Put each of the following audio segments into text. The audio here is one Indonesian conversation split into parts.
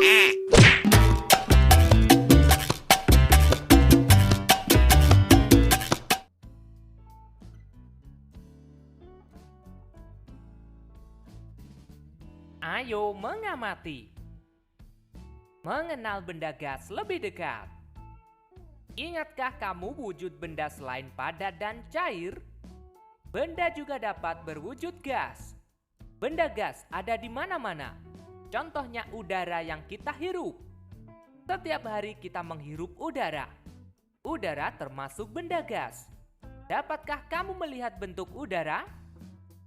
Ayo mengamati. Mengenal benda gas lebih dekat. Ingatkah kamu wujud benda selain padat dan cair? Benda juga dapat berwujud gas. Benda gas ada di mana-mana. Contohnya udara yang kita hirup. Setiap hari kita menghirup udara. Udara termasuk benda gas. Dapatkah kamu melihat bentuk udara?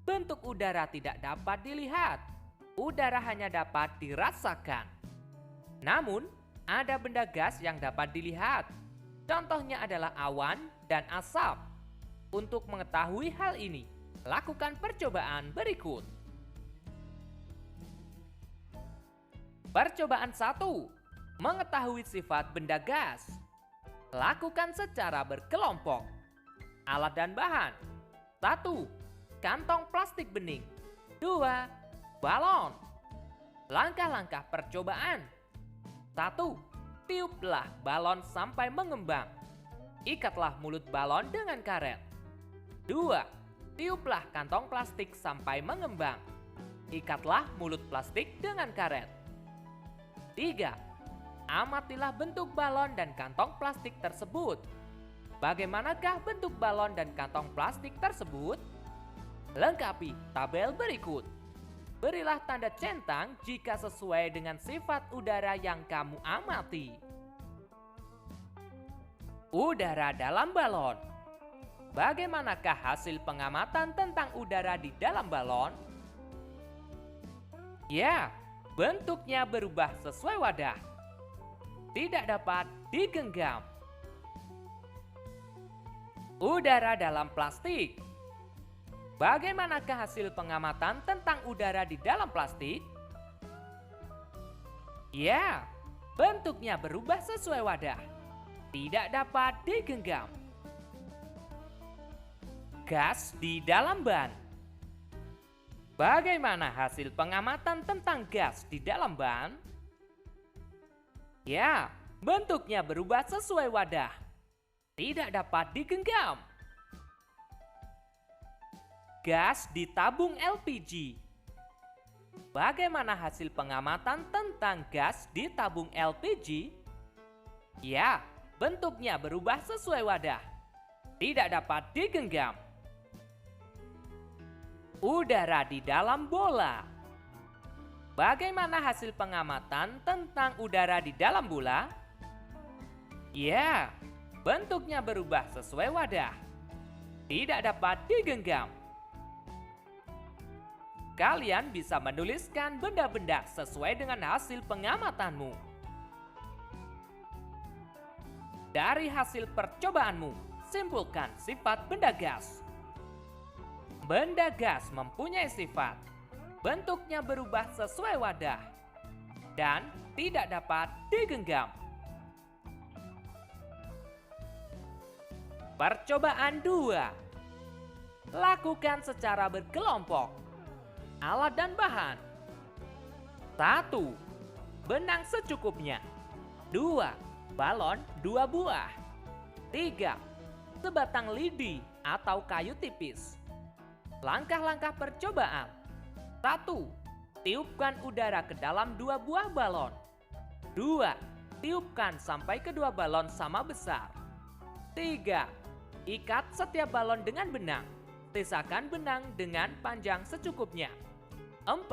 Bentuk udara tidak dapat dilihat. Udara hanya dapat dirasakan. Namun, ada benda gas yang dapat dilihat. Contohnya adalah awan dan asap. Untuk mengetahui hal ini, lakukan percobaan berikut. Percobaan 1. Mengetahui sifat benda gas. Lakukan secara berkelompok. Alat dan bahan. 1. Kantong plastik bening. 2. Balon. Langkah-langkah percobaan. 1. Tiuplah balon sampai mengembang. Ikatlah mulut balon dengan karet. 2. Tiuplah kantong plastik sampai mengembang. Ikatlah mulut plastik dengan karet. 3. Amatilah bentuk balon dan kantong plastik tersebut. Bagaimanakah bentuk balon dan kantong plastik tersebut? Lengkapi tabel berikut. Berilah tanda centang jika sesuai dengan sifat udara yang kamu amati. Udara dalam balon. Bagaimanakah hasil pengamatan tentang udara di dalam balon? Ya, bentuknya berubah sesuai wadah. Tidak dapat digenggam. Udara dalam plastik. Bagaimanakah hasil pengamatan tentang udara di dalam plastik? Ya, bentuknya berubah sesuai wadah. Tidak dapat digenggam. Gas di dalam ban. Bagaimana hasil pengamatan tentang gas di dalam ban? Ya, bentuknya berubah sesuai wadah. Tidak dapat digenggam. Gas di tabung LPG. Bagaimana hasil pengamatan tentang gas di tabung LPG? Ya, bentuknya berubah sesuai wadah. Tidak dapat digenggam. Udara di dalam bola. Bagaimana hasil pengamatan tentang udara di dalam bola? Ya, bentuknya berubah sesuai wadah. Tidak dapat digenggam. Kalian bisa menuliskan benda-benda sesuai dengan hasil pengamatanmu. Dari hasil percobaanmu, simpulkan sifat benda gas. Benda gas mempunyai sifat. Bentuknya berubah sesuai wadah. Dan tidak dapat digenggam. Percobaan 2. Lakukan secara berkelompok. Alat dan bahan. 1. Benang secukupnya. 2. Balon 2 buah. 3. Sebatang lidi atau kayu tipis. Langkah-langkah percobaan. 1. Tiupkan udara ke dalam 2 buah balon. 2. Tiupkan sampai kedua balon sama besar. 3. Ikat setiap balon dengan benang. Sisakan benang dengan panjang secukupnya. 4.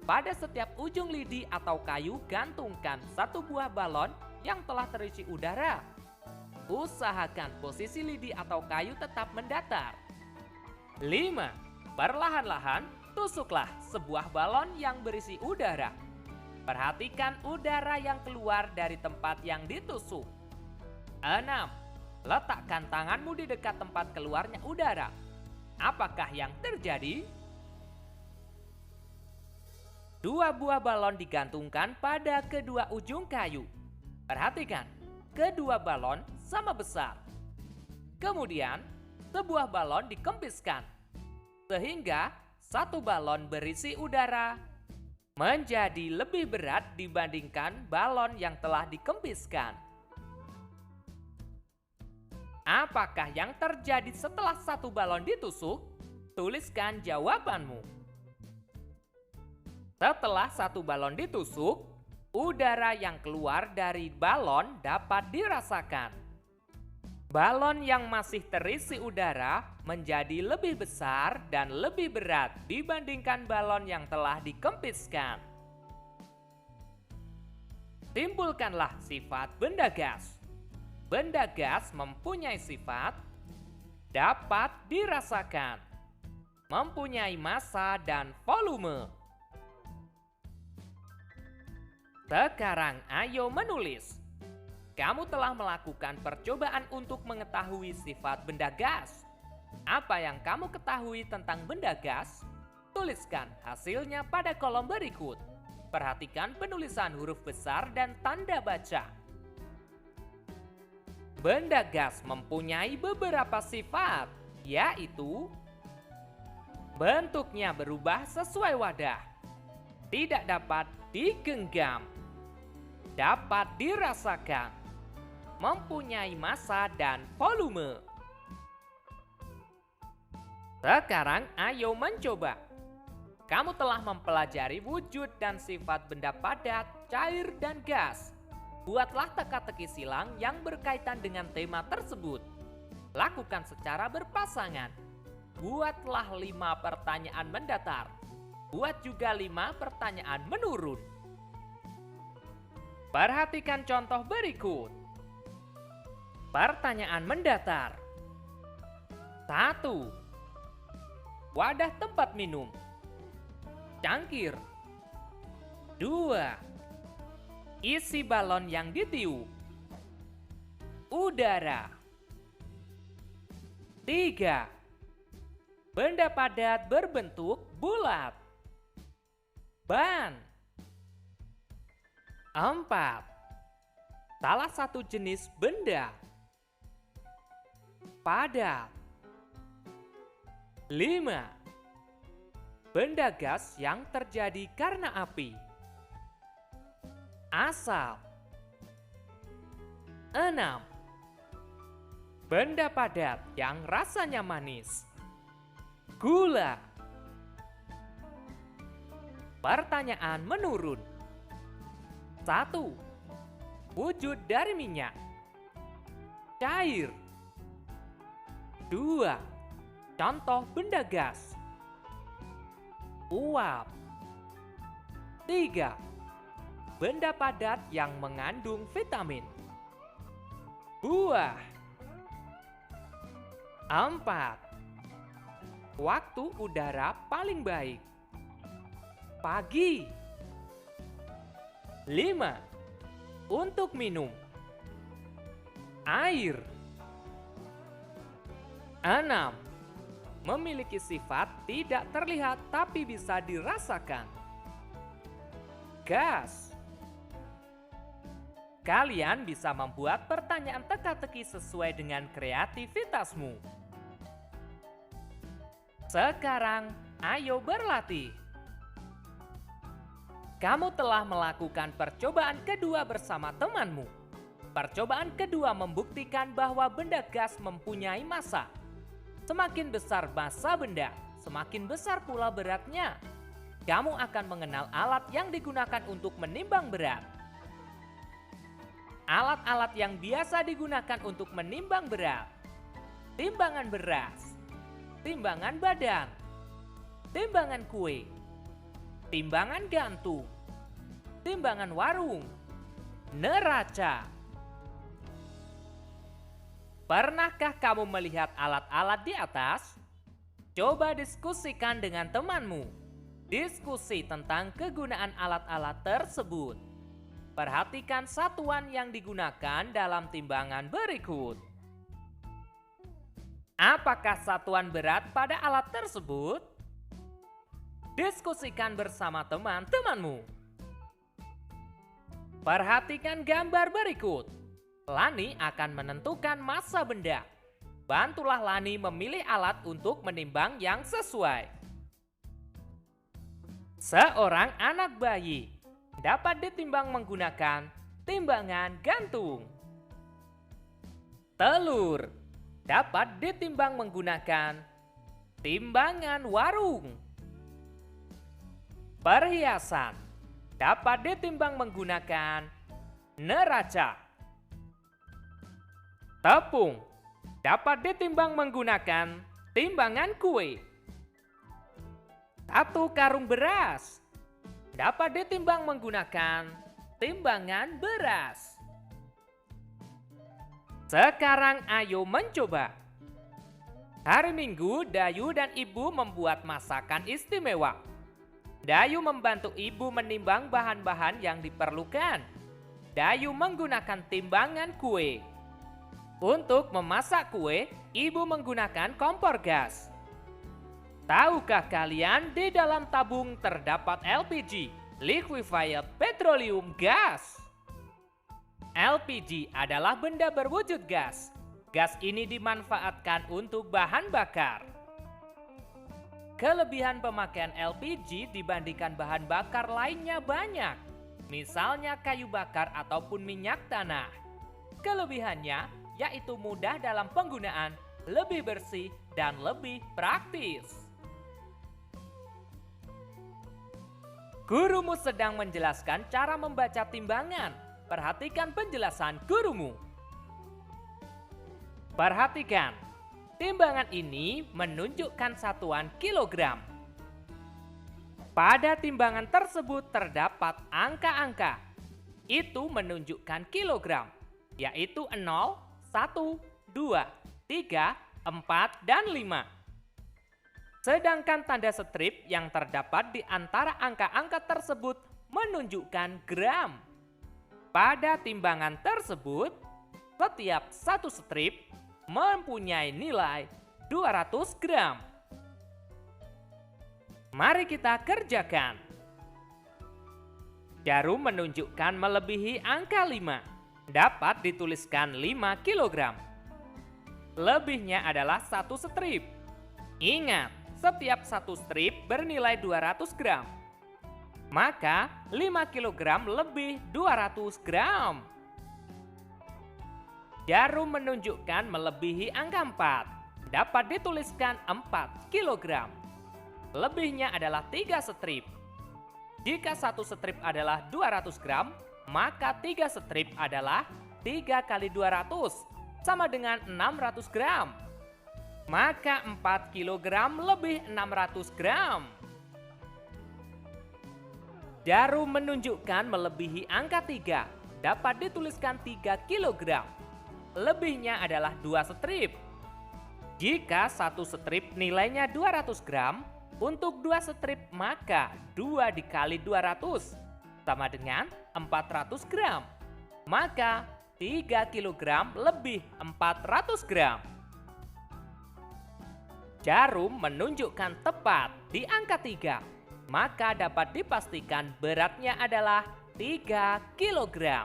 Pada setiap ujung lidi atau kayu gantungkan 1 buah balon yang telah terisi udara. Usahakan posisi lidi atau kayu tetap mendatar. 5. Perlahan-lahan tusuklah sebuah balon yang berisi udara. Perhatikan udara yang keluar dari tempat yang ditusuk. 6. Letakkan tanganmu di dekat tempat keluarnya udara. Apakah yang terjadi? 2 buah balon digantungkan pada kedua ujung kayu. Perhatikan, kedua balon sama besar. Kemudian, sebuah balon dikempiskan, sehingga 1 balon berisi udara menjadi lebih berat dibandingkan balon yang telah dikempiskan. Apakah yang terjadi setelah satu balon ditusuk? Tuliskan jawabanmu. Setelah satu balon ditusuk, udara yang keluar dari balon dapat dirasakan. Balon yang masih terisi udara menjadi lebih besar dan lebih berat dibandingkan balon yang telah dikempiskan. Simpulkanlah sifat benda gas. Benda gas mempunyai sifat dapat dirasakan, mempunyai massa dan volume. Sekarang ayo menulis. Kamu telah melakukan percobaan untuk mengetahui sifat benda gas. Apa yang kamu ketahui tentang benda gas? Tuliskan hasilnya pada kolom berikut. Perhatikan penulisan huruf besar dan tanda baca. Benda gas mempunyai beberapa sifat, yaitu bentuknya berubah sesuai wadah, tidak dapat digenggam, dapat dirasakan, mempunyai massa dan volume. Sekarang ayo mencoba. Kamu telah mempelajari wujud dan sifat benda padat, cair, dan gas. Buatlah teka-teki silang yang berkaitan dengan tema tersebut. Lakukan secara berpasangan. Buatlah 5 pertanyaan mendatar. Buat juga 5 pertanyaan menurun. Perhatikan contoh berikut. Pertanyaan mendatar. 1. Wadah tempat minum. Cangkir. 2. Isi balon yang ditiup. Udara. 3. Benda padat berbentuk bulat. Ban. 4. Salah satu jenis benda. Padat. 5. Benda gas yang terjadi karena api. Asap. 6. Benda padat yang rasanya manis. Gula. Pertanyaan menurun. 1. Wujud dari minyak. Cair. 2. Contoh benda gas. Uap. 3. Benda padat yang mengandung vitamin. Buah. 4. Waktu udara paling baik. Pagi. 5. Untuk minum. Air. 6. Memiliki sifat tidak terlihat tapi bisa dirasakan. Gas. Kalian bisa membuat pertanyaan teka-teki sesuai dengan kreativitasmu. Sekarang, ayo berlatih. Kamu telah melakukan percobaan kedua bersama temanmu. Percobaan kedua membuktikan bahwa benda gas mempunyai massa. Semakin besar massa benda, semakin besar pula beratnya. Kamu akan mengenal alat yang digunakan untuk menimbang berat. Alat-alat yang biasa digunakan untuk menimbang berat. Timbangan beras, timbangan badan, timbangan kue, timbangan gantung, timbangan warung, neraca. Pernahkah kamu melihat alat-alat di atas? Coba diskusikan dengan temanmu. Diskusi tentang kegunaan alat-alat tersebut. Perhatikan satuan yang digunakan dalam timbangan berikut. Apakah satuan berat pada alat tersebut? Diskusikan bersama teman-temanmu. Perhatikan gambar berikut. Lani akan menentukan massa benda. Bantulah Lani memilih alat untuk menimbang yang sesuai. Seorang anak bayi dapat ditimbang menggunakan timbangan gantung. Telur dapat ditimbang menggunakan timbangan warung. Perhiasan dapat ditimbang menggunakan neraca. Tepung dapat ditimbang menggunakan timbangan kue. Satu karung beras dapat ditimbang menggunakan timbangan beras. Sekarang ayo mencoba. Hari Minggu, Dayu dan Ibu membuat masakan istimewa. Dayu membantu Ibu menimbang bahan-bahan yang diperlukan. Dayu menggunakan timbangan kue. Untuk memasak kue, Ibu menggunakan kompor gas. Tahukah kalian di dalam tabung terdapat LPG, Liquefied Petroleum Gas? LPG adalah benda berwujud gas. Gas ini dimanfaatkan untuk bahan bakar. Kelebihan pemakaian LPG dibandingkan bahan bakar lainnya banyak. Misalnya kayu bakar ataupun minyak tanah. Kelebihannya yaitu mudah dalam penggunaan, lebih bersih, dan lebih praktis. Gurumu sedang menjelaskan cara membaca timbangan. Perhatikan penjelasan gurumu. Perhatikan, timbangan ini menunjukkan satuan kilogram. Pada timbangan tersebut terdapat angka-angka. Itu menunjukkan kilogram, yaitu 0, 1, 2, 3, 4, dan 5. Sedangkan tanda strip yang terdapat di antara angka-angka tersebut menunjukkan gram. Pada timbangan tersebut, setiap satu strip mempunyai nilai 200 gram. Mari kita kerjakan. Jarum menunjukkan melebihi angka 5. Dapat dituliskan 5 kg. Lebihnya adalah satu strip. Ingat, setiap satu strip bernilai 200 gram. Maka 5 kg lebih 200 gram. Jarum menunjukkan melebihi angka 4. Dapat dituliskan 4 kg. Lebihnya adalah 3 strip. Jika satu strip adalah 200 gram, maka 3 strip adalah 3 kali 200, sama dengan 600 gram. Maka 4 kg lebih 600 gram. Jarum menunjukkan melebihi angka 3. Dapat dituliskan 3 kg. Lebihnya adalah 2 strip. Jika satu strip nilainya 200 gram, untuk 2 strip maka 2 dikali 200 sama dengan 400 gram. Maka 3 kg lebih 400 gram. Jarum menunjukkan tepat di angka 3. Maka dapat dipastikan beratnya adalah 3 kg.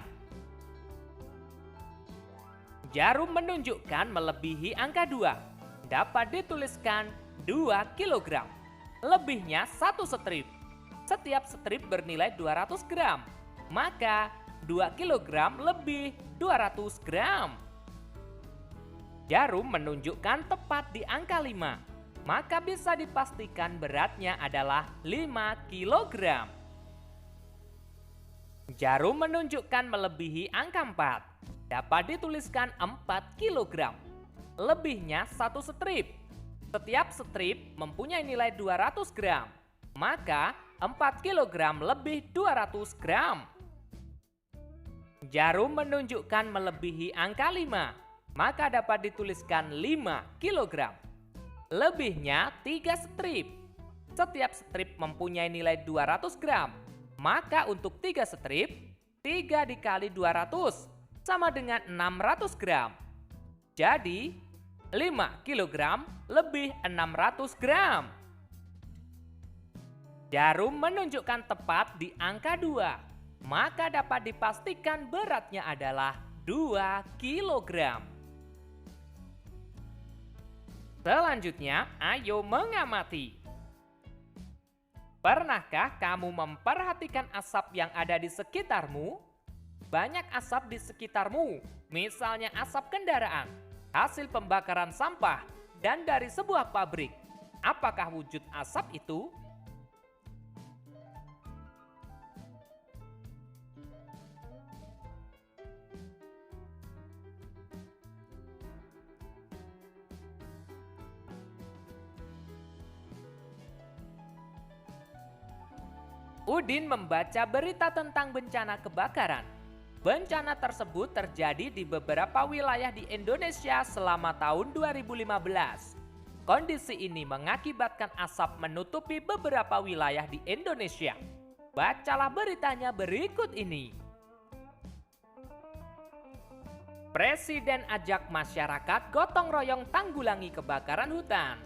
Jarum menunjukkan melebihi angka 2. Dapat dituliskan 2 kg. Lebihnya satu strip. Setiap strip bernilai 200 gram. Maka 2 kg lebih 200 gram. Jarum menunjukkan tepat di angka 5. Maka bisa dipastikan beratnya adalah 5 kg. Jarum menunjukkan melebihi angka 4. Dapat dituliskan 4 kg. Lebihnya satu strip. Setiap strip mempunyai nilai 200 gram. Maka 4 kg lebih 200 gram. Jarum menunjukkan melebihi angka 5. Maka dapat dituliskan 5 kg. Lebihnya 3 strip. Setiap strip mempunyai nilai 200 gram. Maka untuk 3 strip, 3 dikali 200 sama dengan 600 gram. Jadi 5 kg lebih 600 gram. Jarum menunjukkan tepat di angka 2. Maka dapat dipastikan beratnya adalah 2 kg. Selanjutnya, ayo mengamati. Pernahkah kamu memperhatikan asap yang ada di sekitarmu? Banyak asap di sekitarmu, misalnya asap kendaraan, hasil pembakaran sampah, dan dari sebuah pabrik. Apakah wujud asap itu? Udin membaca berita tentang bencana kebakaran. Bencana tersebut terjadi di beberapa wilayah di Indonesia selama tahun 2015. Kondisi ini mengakibatkan asap menutupi beberapa wilayah di Indonesia. Bacalah beritanya berikut ini. Presiden ajak masyarakat gotong royong tanggulangi kebakaran hutan.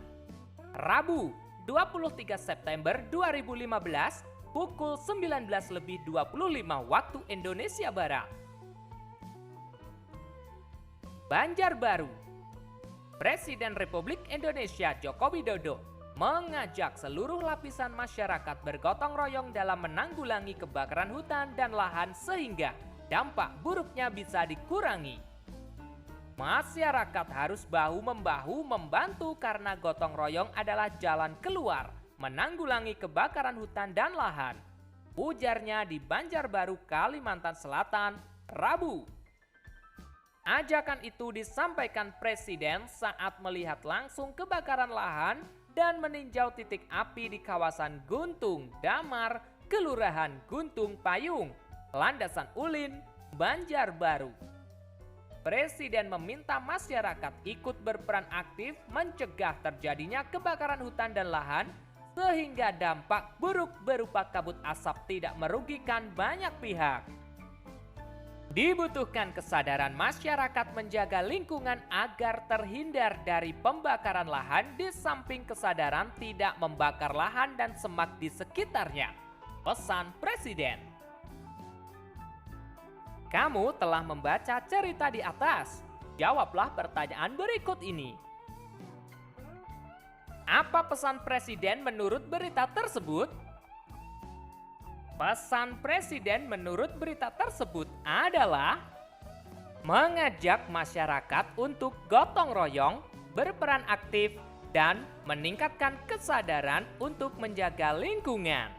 Rabu, 23 September 2015, pukul 19.25 waktu Indonesia Barat. Banjarbaru. Presiden Republik Indonesia Joko Widodo mengajak seluruh lapisan masyarakat bergotong royong dalam menanggulangi kebakaran hutan dan lahan sehingga dampak buruknya bisa dikurangi. Masyarakat harus bahu-membahu membantu karena gotong royong adalah jalan keluar menanggulangi kebakaran hutan dan lahan. Ujarnya di Banjarbaru, Kalimantan Selatan, Rabu. Ajakan itu disampaikan Presiden saat melihat langsung kebakaran lahan dan meninjau titik api di kawasan Guntung Damar, Kelurahan Guntung Payung, Landasan Ulin, Banjarbaru. Presiden meminta masyarakat ikut berperan aktif mencegah terjadinya kebakaran hutan dan lahan sehingga dampak buruk berupa kabut asap tidak merugikan banyak pihak. Dibutuhkan kesadaran masyarakat menjaga lingkungan agar terhindar dari pembakaran lahan di samping kesadaran tidak membakar lahan dan semak di sekitarnya. Pesan Presiden. Kamu telah membaca cerita di atas. Jawablah pertanyaan berikut ini. Apa pesan Presiden menurut berita tersebut? Pesan Presiden menurut berita tersebut adalah mengajak masyarakat untuk gotong royong, berperan aktif, dan meningkatkan kesadaran untuk menjaga lingkungan.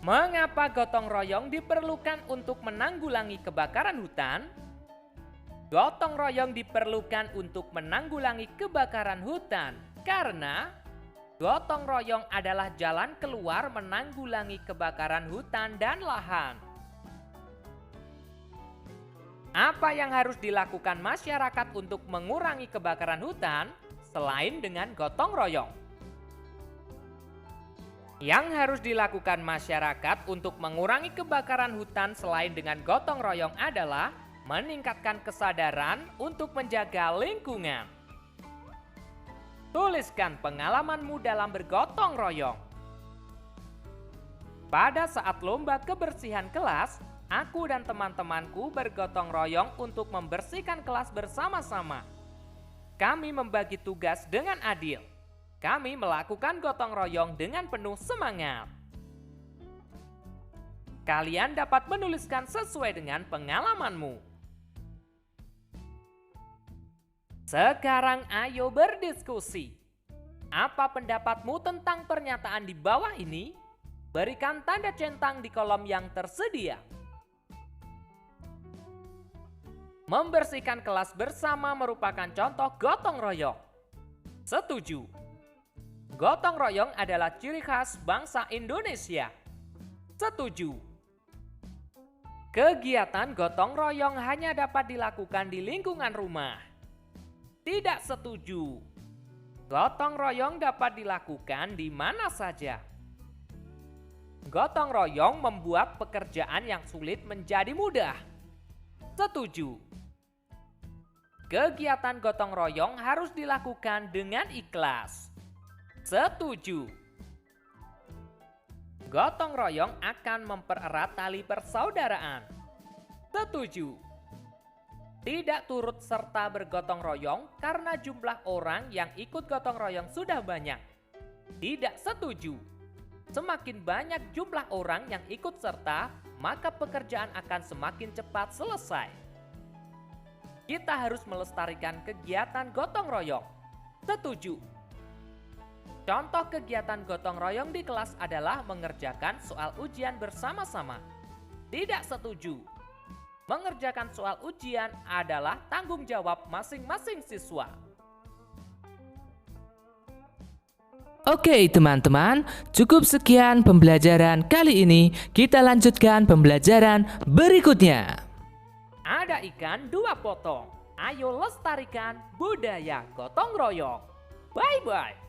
Mengapa gotong royong diperlukan untuk menanggulangi kebakaran hutan? Gotong royong diperlukan untuk menanggulangi kebakaran hutan karena gotong royong adalah jalan keluar menanggulangi kebakaran hutan dan lahan. Apa yang harus dilakukan masyarakat untuk mengurangi kebakaran hutan selain dengan gotong royong? Yang harus dilakukan masyarakat untuk mengurangi kebakaran hutan selain dengan gotong royong adalah meningkatkan kesadaran untuk menjaga lingkungan. Tuliskan pengalamanmu dalam bergotong royong. Pada saat lomba kebersihan kelas, aku dan teman-temanku bergotong royong untuk membersihkan kelas bersama-sama. Kami membagi tugas dengan adil. Kami melakukan gotong royong dengan penuh semangat. Kalian dapat menuliskan sesuai dengan pengalamanmu. Sekarang ayo berdiskusi. Apa pendapatmu tentang pernyataan di bawah ini? Berikan tanda centang di kolom yang tersedia. Membersihkan kelas bersama merupakan contoh gotong royong. Setuju. Gotong royong adalah ciri khas bangsa Indonesia. Setuju. Kegiatan gotong royong hanya dapat dilakukan di lingkungan rumah. Tidak setuju. Gotong royong dapat dilakukan di mana saja. Gotong royong membuat pekerjaan yang sulit menjadi mudah. Setuju. Kegiatan gotong royong harus dilakukan dengan ikhlas. Setuju. Gotong royong akan mempererat tali persaudaraan. Setuju. Tidak turut serta bergotong royong karena jumlah orang yang ikut gotong royong sudah banyak. Tidak setuju. Semakin banyak jumlah orang yang ikut serta, maka pekerjaan akan semakin cepat selesai. Kita harus melestarikan kegiatan gotong royong. Setuju. Contoh kegiatan gotong royong di kelas adalah mengerjakan soal ujian bersama-sama. Tidak setuju. Mengerjakan soal ujian adalah tanggung jawab masing-masing siswa. Oke teman-teman, cukup sekian pembelajaran kali ini. Kita lanjutkan pembelajaran berikutnya. Ada ikan 2 potong. Ayo lestarikan budaya gotong royong. Bye-bye.